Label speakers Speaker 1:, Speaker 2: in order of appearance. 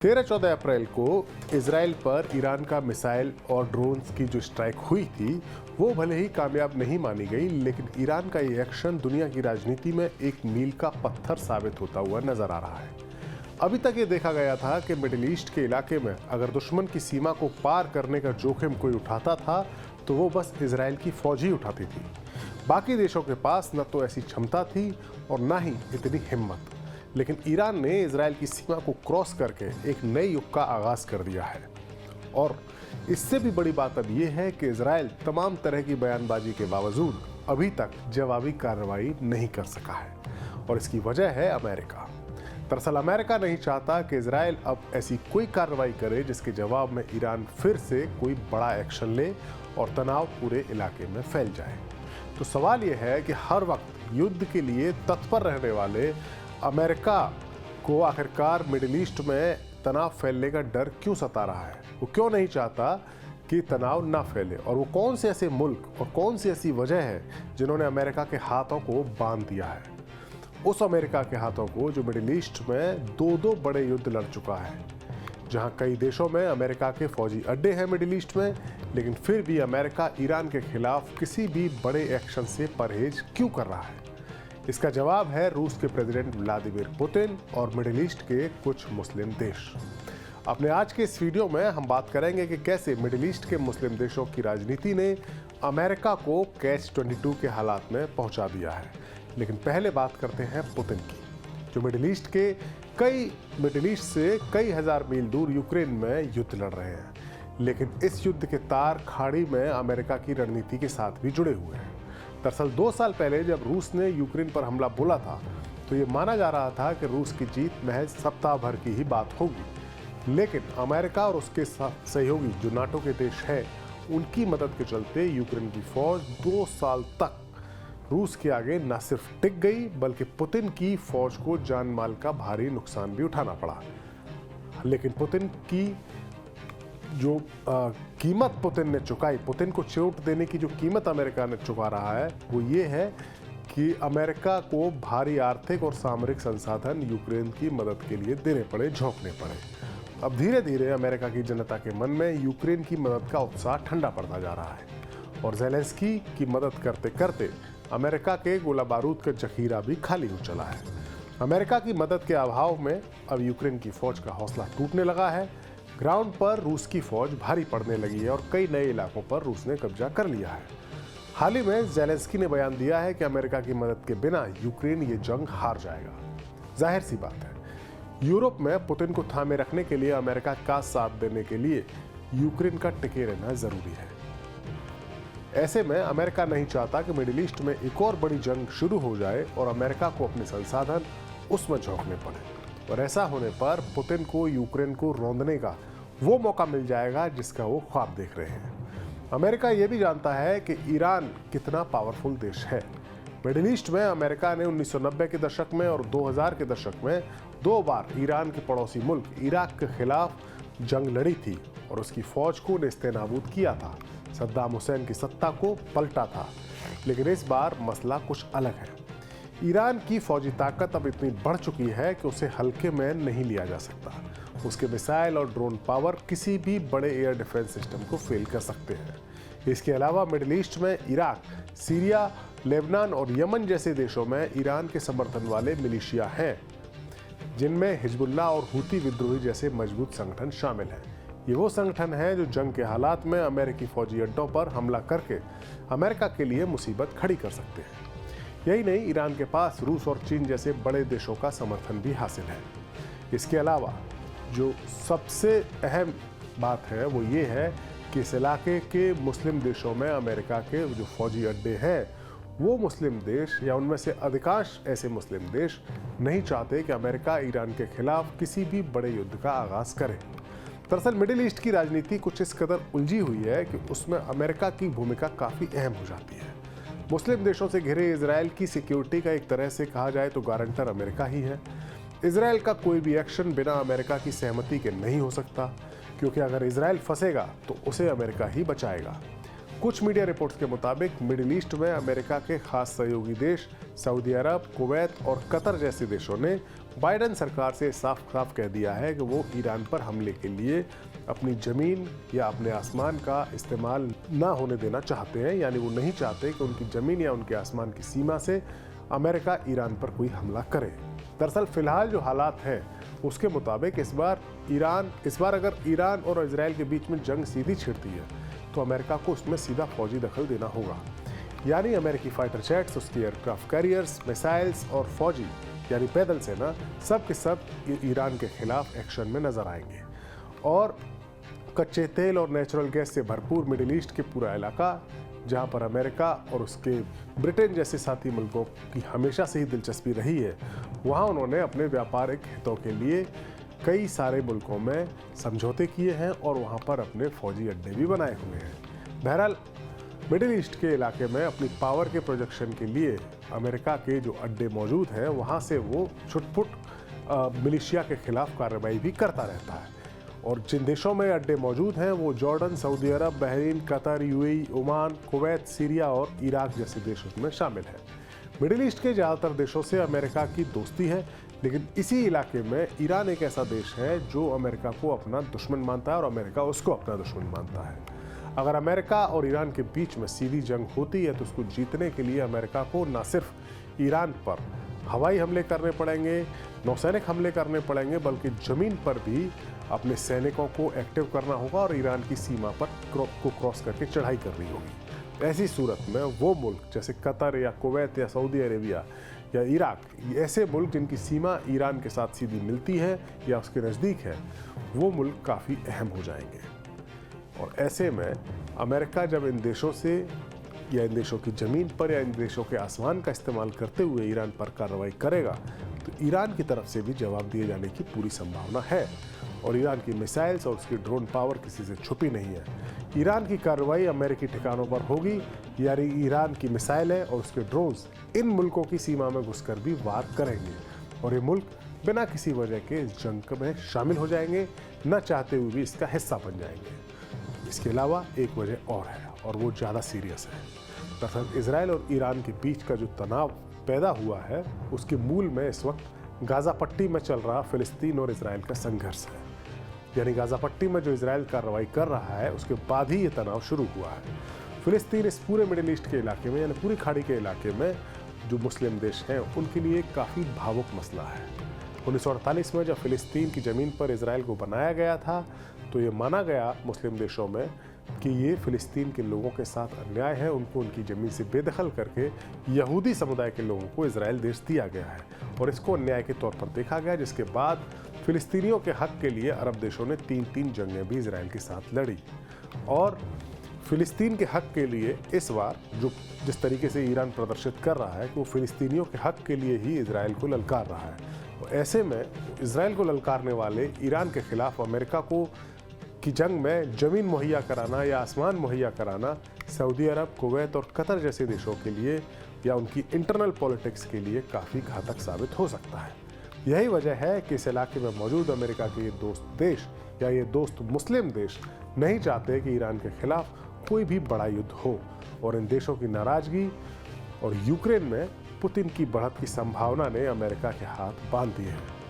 Speaker 1: 13-14 अप्रैल को इसराइल पर ईरान का मिसाइल और ड्रोन्स की जो स्ट्राइक हुई थी वो भले ही कामयाब नहीं मानी गई, लेकिन ईरान का ये एक्शन दुनिया की राजनीति में एक मील का पत्थर साबित होता हुआ नजर आ रहा है। अभी तक ये देखा गया था कि मिडिल ईस्ट के इलाके में अगर दुश्मन की सीमा को पार करने का जोखिम कोई उठाता था तो वो बस इसराइल की फौज ही उठाती थी। बाकी देशों के पास न तो ऐसी क्षमता थी और ना ही इतनी हिम्मत। लेकिन ईरान ने इजराइल की सीमा को क्रॉस करके एक नए युग का आगाज कर दिया है। और इससे भी बड़ी बात अब यह है कि इजराइल तमाम तरह की बयानबाजी के बावजूद अभी तक जवाबी कार्रवाई नहीं कर सका है, और इसकी वजह है अमेरिका। दरअसल अमेरिका नहीं चाहता कि इजराइल अब ऐसी कोई कार्रवाई करे जिसके जवाब में ईरान फिर से कोई बड़ा एक्शन ले और तनाव पूरे इलाके में फैल जाए। तो सवाल यह है कि हर वक्त युद्ध के लिए तत्पर रहने वाले अमेरिका को आखिरकार मिडिल ईस्ट में तनाव फैलने का डर क्यों सता रहा है? वो क्यों नहीं चाहता कि तनाव ना फैले? और वो कौन से ऐसे मुल्क और कौन सी ऐसी वजह है जिन्होंने अमेरिका के हाथों को बांध दिया है? उस अमेरिका के हाथों को जो मिडिल ईस्ट में दो बड़े युद्ध लड़ चुका है, जहां कई देशों में अमेरिका के फौजी अड्डे हैं मिडिल ईस्ट में, लेकिन फिर भी अमेरिका ईरान के खिलाफ किसी भी बड़े एक्शन से परहेज क्यों कर रहा है? इसका जवाब है रूस के प्रेसिडेंट व्लादिमीर पुतिन और मिडिल ईस्ट के कुछ मुस्लिम देश। अपने आज के इस वीडियो में हम बात करेंगे कि कैसे मिडिल ईस्ट के मुस्लिम देशों की राजनीति ने अमेरिका को कैच 22 के हालात में पहुंचा दिया है। लेकिन पहले बात करते हैं पुतिन की, जो मिडिल ईस्ट से कई हजार मील दूर यूक्रेन में युद्ध लड़ रहे हैं। लेकिन इस युद्ध के तार खाड़ी में अमेरिका की रणनीति के साथ भी जुड़े हुए हैं। दरअसल 2 साल पहले जब रूस ने यूक्रेन पर हमला बोला था तो ये माना जा रहा था कि रूस की जीत महज सप्ताह भर की ही बात होगी। लेकिन अमेरिका और उसके सहयोगी जो नाटो के देश हैं, उनकी मदद के चलते यूक्रेन की फौज 2 साल तक रूस के आगे न सिर्फ टिक गई, बल्कि पुतिन की फौज को जान माल का भारी नुकसान भी उठाना पड़ा। लेकिन पुतिन की जो कीमत पुतिन ने चुकाई, पुतिन को चोट देने की जो कीमत अमेरिका ने चुका रहा है, वो ये है कि अमेरिका को भारी आर्थिक और सामरिक संसाधन यूक्रेन की मदद के लिए देने पड़े, झोंकने पड़े। अब धीरे धीरे अमेरिका की जनता के मन में यूक्रेन की मदद का उत्साह ठंडा पड़ता जा रहा है, और ज़ेलेंस्की की मदद करते करते अमेरिका के गोला बारूद का जखीरा भी खाली हो चला है। अमेरिका की मदद के अभाव में अब यूक्रेन की फौज का हौसला टूटने लगा है। ग्राउंड पर रूस की फौज भारी पड़ने लगी है और कई नए इलाकों पर रूस ने कब्जा कर लिया है। हाल ही में ज़ेलेंस्की ने बयान दिया है कि अमेरिका की मदद के बिना यूक्रेन ये जंग हार जाएगा। जाहिर सी बात है, यूरोप में पुतिन को थामे रखने के लिए अमेरिका का साथ देने के लिए यूक्रेन का टिके रहना जरूरी है। ऐसे में अमेरिका नहीं चाहता कि मिडिल ईस्ट में एक और बड़ी जंग शुरू हो जाए और अमेरिका को अपने संसाधन उसमें झोंकने पड़े, और ऐसा होने पर पुतिन को यूक्रेन को रौंदने का वो मौका मिल जाएगा जिसका वो ख्वाब देख रहे हैं। अमेरिका ये भी जानता है कि ईरान कितना पावरफुल देश है। मिडिल ईस्ट में अमेरिका ने 1990 के दशक में और 2000 के दशक में 2 बार ईरान के पड़ोसी मुल्क इराक के खिलाफ जंग लड़ी थी और उसकी फौज को नेस्तनाबूद किया था, सद्दाम हुसैन की सत्ता को पलटा था। लेकिन इस बार मसला कुछ अलग है। ईरान की फौजी ताकत अब इतनी बढ़ चुकी है कि उसे हल्के में नहीं लिया जा सकता। उसके मिसाइल और ड्रोन पावर किसी भी बड़े एयर डिफेंस सिस्टम को फेल कर सकते हैं। इसके अलावा मिडिल ईस्ट में इराक, सीरिया, लेबनान और यमन जैसे देशों में ईरान के समर्थन वाले मिलिशिया हैं, जिनमें हिजबुल्लाह और हूती विद्रोही जैसे मजबूत संगठन शामिल हैं। ये वो संगठन हैं जो जंग के हालात में अमेरिकी फौजी अड्डों पर हमला करके अमेरिका के लिए मुसीबत खड़ी कर सकते हैं। यही नहीं, ईरान के पास रूस और चीन जैसे बड़े देशों का समर्थन भी हासिल है। इसके अलावा जो सबसे अहम बात है वो ये है कि इस इलाके के मुस्लिम देशों में अमेरिका के जो फौजी अड्डे हैं, वो मुस्लिम देश या उनमें से अधिकांश ऐसे मुस्लिम देश नहीं चाहते कि अमेरिका ईरान के खिलाफ किसी भी बड़े युद्ध का आगाज करे। दरअसल मिडिल ईस्ट की राजनीति कुछ इस कदर उलझी हुई है कि उसमें अमेरिका की भूमिका काफ़ी अहम हो जाती है। मुस्लिम देशों से घिरे इजराइल की सिक्योरिटी का एक तरह से कहा जाए तो गारंटर अमेरिका ही है। इजराइल का कोई भी एक्शन बिना अमेरिका की सहमति के नहीं हो सकता, क्योंकि अगर इजराइल फंसेगा तो उसे अमेरिका ही बचाएगा। कुछ मीडिया रिपोर्ट्स के मुताबिक मिडिल ईस्ट में अमेरिका के खास सहयोगी देश सऊदी अरब, कुवैत और कतर जैसे देशों ने बाइडेन सरकार से साफ साफ कह दिया है कि वो ईरान पर हमले के लिए अपनी जमीन या अपने आसमान का इस्तेमाल ना होने देना चाहते हैं। यानी वो नहीं चाहते कि उनकी जमीन या उनके आसमान की सीमा से अमेरिका ईरान पर कोई हमला करे। दरअसल फिलहाल जो हालात हैं उसके मुताबिक इस बार अगर ईरान और इजराइल के बीच में जंग सीधी छिड़ती है तो अमेरिका को उसमें सीधा फौजी दखल देना होगा। यानी अमेरिकी फाइटर जेट्स, उसकी एयरक्राफ्ट कैरियर्स, मिसाइल्स और फौजी यानी पैदल सेना सब के सब ईरान के खिलाफ एक्शन में नजर आएंगे। और कच्चे तेल और नेचुरल गैस से भरपूर मिडिल ईस्ट के पूरा इलाका, जहां पर अमेरिका और उसके ब्रिटेन जैसे साथी मुल्कों की हमेशा से ही दिलचस्पी रही है, वहां उन्होंने अपने व्यापारिक हितों के लिए कई सारे मुल्कों में समझौते किए हैं और वहां पर अपने फौजी अड्डे भी बनाए हुए हैं। बहरहाल मिडिल ईस्ट के इलाके में अपनी पावर के प्रोजेक्शन के लिए अमेरिका के जो अड्डे मौजूद हैं वहां से वो छुटपुट मिलिशिया के खिलाफ कार्रवाई भी करता रहता है। और जिन देशों में अड्डे मौजूद हैं वो Jordan, Saudi Arab, Bahrain, Qatar, UAE, Oman, Kuwait, Syria और इराक जैसे देशों में शामिल है। मिडिल ईस्ट के ज़्यादातर देशों से अमेरिका की दोस्ती है, लेकिन इसी इलाके में ईरान एक ऐसा देश है जो अमेरिका को अपना दुश्मन मानता है और अमेरिका उसको अपना दुश्मन मानता है। अगर अमेरिका और ईरान के बीच में सीधी जंग होती है तो उसको जीतने के लिए अमेरिका को न सिर्फ ईरान पर हवाई हमले करने पड़ेंगे, नौसैनिक हमले करने पड़ेंगे, बल्कि ज़मीन पर भी अपने सैनिकों को एक्टिव करना होगा और ईरान की सीमा पर को क्रॉस करके चढ़ाई करनी होगी। ऐसी सूरत में वो मुल्क जैसे कतर या कुवैत या सऊदी अरेबिया या इराक, ऐसे मुल्क जिनकी सीमा ईरान के साथ सीधी मिलती है या उसके नज़दीक है, वो मुल्क काफ़ी अहम हो जाएंगे। और ऐसे में अमेरिका जब इन देशों से या इन देशों की ज़मीन पर या इन देशों के आसमान का इस्तेमाल करते हुए ईरान पर कार्रवाई करेगा तो ईरान की तरफ से भी जवाब दिए जाने की पूरी संभावना है। और ईरान की मिसाइल्स और उसकी ड्रोन पावर किसी से छुपी नहीं है। ईरान की कार्रवाई अमेरिकी ठिकानों पर होगी, यानी ईरान की मिसाइलें और उसके ड्रोन्स इन मुल्कों की सीमा में घुसकर भी वार करेंगे और ये मुल्क बिना किसी वजह के इस जंग में शामिल हो जाएंगे, न चाहते हुए भी इसका हिस्सा बन जाएंगे। इसके अलावा एक वजह और है और वो ज़्यादा सीरियस है। दरअसल इजराइल और ईरान के बीच का जो तनाव पैदा हुआ है उसके मूल में इस वक्त गाज़ा पट्टी में चल रहा फ़िलिस्तीन और इजराइल का संघर्ष है। यानी गाज़ा पट्टी में जो इजराइल कार्रवाई कर रहा है उसके बाद ही ये तनाव शुरू हुआ है। फ़िलिस्तीन इस पूरे मिडिल ईस्ट के इलाके में यानी पूरी खाड़ी के इलाके में जो मुस्लिम देश हैं उनके लिए काफ़ी भावुक मसला है। 1948 में जब फ़िलिस्तीन की ज़मीन पर इजराइल को बनाया गया था तो ये माना गया मुस्लिम देशों में कि ये फ़िलिस्तीन के लोगों के साथ अन्याय है, उनको उनकी ज़मीन से बेदखल करके यहूदी समुदाय के लोगों को इजराइल देश दिया गया है और इसको अन्याय के तौर पर देखा गया, जिसके बाद फ़िलिस्तीनियों के हक़ के लिए अरब देशों ने 3 जंगें भी इजराइल के साथ लड़ी। और फ़िलिस्तीन के हक़ के लिए इस बार जो जिस तरीके से ईरान प्रदर्शित कर रहा है कि वो फ़िलिस्तीनियों के हक़ के लिए ही इजराइल को ललकार रहा है। और ऐसे में इजराइल को ललकारने वाले ईरान के ख़िलाफ़ अमेरिका को की जंग में ज़मीन मुहैया कराना या आसमान मुहैया कराना सऊदी अरब, कुवैत और कतर जैसे देशों के लिए या उनकी इंटरनल पॉलिटिक्स के लिए काफ़ी घातक साबित हो सकता है। यही वजह है कि इस इलाके में मौजूद अमेरिका के ये दोस्त देश या ये दोस्त मुस्लिम देश नहीं चाहते कि ईरान के खिलाफ कोई भी बड़ा युद्ध हो और इन देशों की नाराज़गी और यूक्रेन में पुतिन की बढ़त की संभावना ने अमेरिका के हाथ बांध दिए हैं।